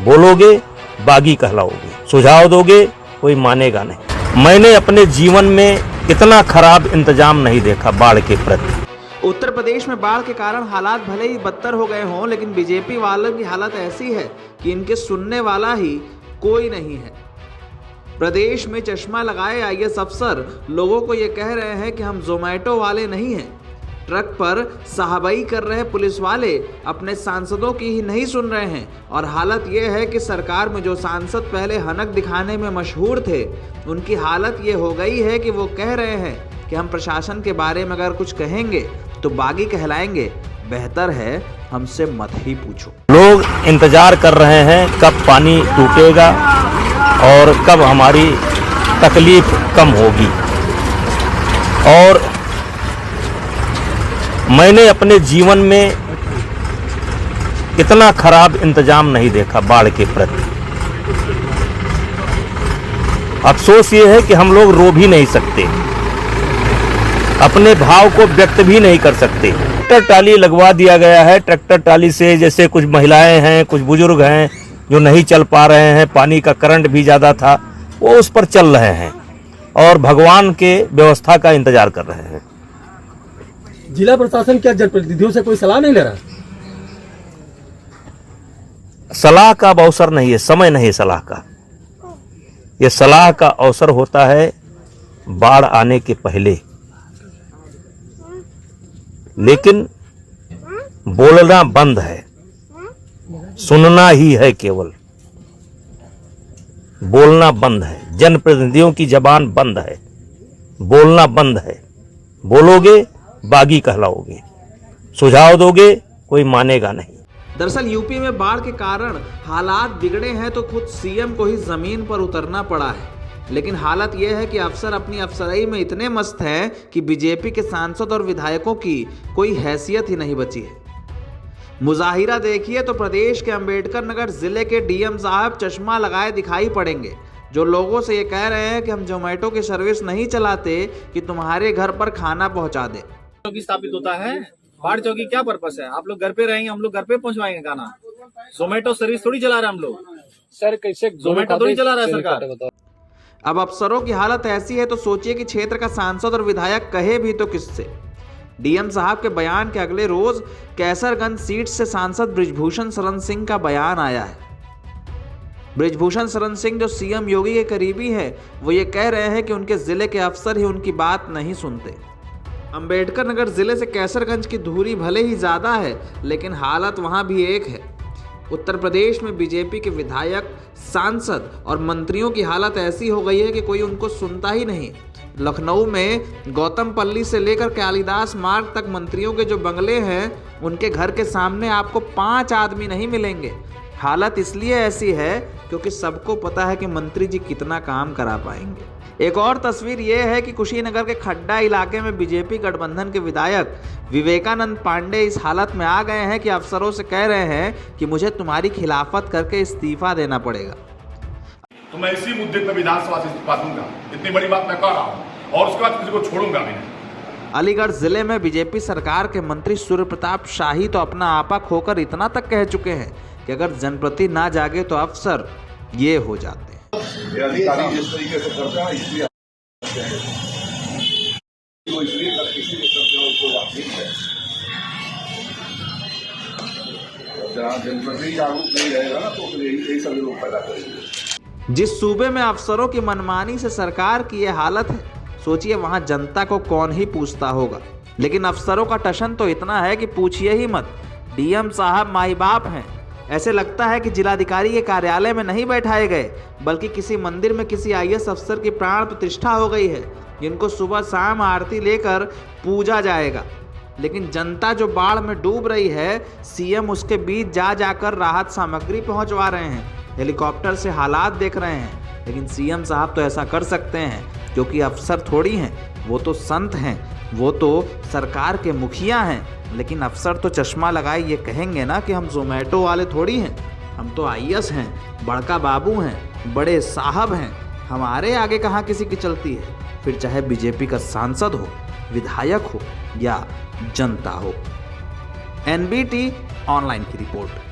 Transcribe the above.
बोलोगे बागी कहलाओगे, सुझाव दोगे कोई मानेगा नहीं। मैंने अपने जीवन में इतना खराब इंतजाम नहीं देखा बाढ़ के प्रति। उत्तर प्रदेश में बाढ़ के कारण हालात भले ही बदतर हो गए हों, लेकिन बीजेपी वालों की हालत ऐसी है कि इनके सुनने वाला ही कोई नहीं है। प्रदेश में चश्मा लगाए आईएएस अफसर लोगों को ये कह रहे हैं कि हम जोमैटो वाले नहीं हैं। ट्रक पर साहबाई कर रहे पुलिस वाले अपने सांसदों की ही नहीं सुन रहे हैं। और हालत ये है कि सरकार में जो सांसद पहले हनक दिखाने में मशहूर थे, उनकी हालत ये हो गई है कि वो कह रहे हैं कि हम प्रशासन के बारे में अगर कुछ कहेंगे तो बागी कहलाएंगे, बेहतर है हमसे मत ही पूछो। लोग इंतजार कर रहे हैं कब पानी टूटेगा और कब हमारी तकलीफ कम होगी। और मैंने अपने जीवन में इतना खराब इंतजाम नहीं देखा बाढ़ के प्रति। अफसोस ये है कि हम लोग रो भी नहीं सकते, अपने भाव को व्यक्त भी नहीं कर सकते। ट्रैक्टर ट्राली लगवा दिया गया है। ट्रैक्टर ट्राली से जैसे कुछ महिलाएं हैं, कुछ बुजुर्ग हैं जो नहीं चल पा रहे हैं, पानी का करंट भी ज़्यादा था, वो उस पर चल रहे हैं और भगवान के व्यवस्था का इंतजार कर रहे हैं। जिला प्रशासन क्या जनप्रतिनिधियों से कोई सलाह नहीं ले रहा? सलाह का अब अवसर नहीं है, समय नहीं है सलाह का। यह सलाह का अवसर होता है बाढ़ आने के पहले। लेकिन बोलना बंद है, सुनना ही है केवल। बोलना बंद है, जनप्रतिनिधियों की जबान बंद है, बोलना बंद है। बोलोगे बागी कहलाओगे, सुझाव दोगे कोई मानेगा नहीं। दरअसल यूपी में बाढ़ के कारण हालात बिगड़े हैं तो खुद सीएम को ही जमीन पर उतरना पड़ा है। लेकिन हालत यह है कि अफसर अपनी अफसराई में इतने मस्त हैं कि बीजेपी के सांसद और विधायकों की कोई हैसियत ही नहीं बची है। मुजाहिरा देखिए तो प्रदेश के अंबेडकर नगर जिले के डीएम साहब चश्मा लगाए दिखाई पड़ेंगे, जो लोगों से ये कह रहे हैं कि हम जोमेटो की सर्विस नहीं चलाते कि तुम्हारे घर पर खाना पहुंचा दे। चौकी स्थापित होता है, बाढ़ चौकी क्या पर्पस है? आप लोग घर पे रहेंगे, हम लोग घर पे पहुंचवाएंगे खाना। जोमेटो सर्विस थोड़ी चला रहे हम लोग सर। कैसे जोमेटो थोड़ी चला रहा है सरकार। अब अफसरों की हालत ऐसी है तो सोचिए कि क्षेत्र का सांसद और विधायक कहे भी तो किससे। डीएम साहब के बयान के अगले रोज कैसरगंज सीट से सांसद बृजभूषण शरण सिंह का बयान आया है। बृजभूषण शरण सिंह जो सीएम योगी के करीबी हैं, वो ये कह रहे हैं कि उनके जिले के अफसर ही उनकी बात नहीं सुनते। अंबेडकर नगर जिले से कैसरगंज की दूरी भले ही ज्यादा है, लेकिन हालत वहां भी एक है। उत्तर प्रदेश में बीजेपी के विधायक, सांसद और मंत्रियों की हालत ऐसी हो गई है कि कोई उनको सुनता ही नहीं। लखनऊ में गौतमपल्ली से लेकर कालिदास मार्ग तक मंत्रियों के जो बंगले हैं, उनके घर के सामने आपको 5 आदमी नहीं मिलेंगे। हालत इसलिए ऐसी है क्योंकि सबको पता है कि मंत्री जी कितना काम करा पाएंगे। एक और तस्वीर ये है कि कुशीनगर के खड्डा इलाके में बीजेपी गठबंधन के विधायक विवेकानंद पांडे इस हालत में आ गए हैं कि अफसरों से कह रहे हैं कि मुझे तुम्हारी खिलाफत करके इस्तीफा देना पड़ेगा। तो मैं इसी मुद्दे पर विधानसभा से इस्तीफा दूंगा, इतनी बड़ी बात मैं कह रहा हूं, और उसके बाद किसी को छोड़ूंगा भी नहीं। अलीगढ़ जिले में बीजेपी सरकार के मंत्री सूर्य प्रताप शाही तो अपना आपा खोकर इतना तक कह चुके हैं कि अगर जनप्रति ना जागे तो अफसर ये हो जाते हैं। अधिकारी जिस तरीके से करता है इसलिए जहाँ जनप्रति जागरूक नहीं रहेगा ना, तो यही सभी लोग पैदा करेंगे। जिस सूबे में अफसरों की मनमानी से सरकार की यह हालत है, सोचिए वहां जनता को कौन ही पूछता होगा। लेकिन अफसरों का टशन तो इतना है कि पूछिए ही मत। डीएम साहब माई बाप हैं। ऐसे लगता है कि जिलाधिकारी के कार्यालय में नहीं बैठाए गए, बल्कि किसी मंदिर में किसी आईएएस अफसर की प्राण प्रतिष्ठा हो गई है, जिनको सुबह शाम आरती लेकर पूजा जाएगा। लेकिन जनता जो बाढ़ में डूब रही है, सीएम उसके बीच जा जाकर राहत सामग्री पहुंचवा रहे हैं, हेलीकॉप्टर से हालात देख रहे हैं। लेकिन सीएम साहब तो ऐसा कर सकते हैं क्योंकि अफसर थोड़ी हैं, वो तो संत हैं, वो तो सरकार के मुखिया हैं। लेकिन अफसर तो चश्मा लगाए ये कहेंगे ना कि हम जोमेटो वाले थोड़ी हैं, हम तो आईएएस हैं, बड़का बाबू हैं, बड़े साहब हैं, हमारे आगे कहाँ किसी की चलती है। फिर चाहे बीजेपी का सांसद हो, विधायक हो या जनता हो। एनबीटी ऑनलाइन की रिपोर्ट।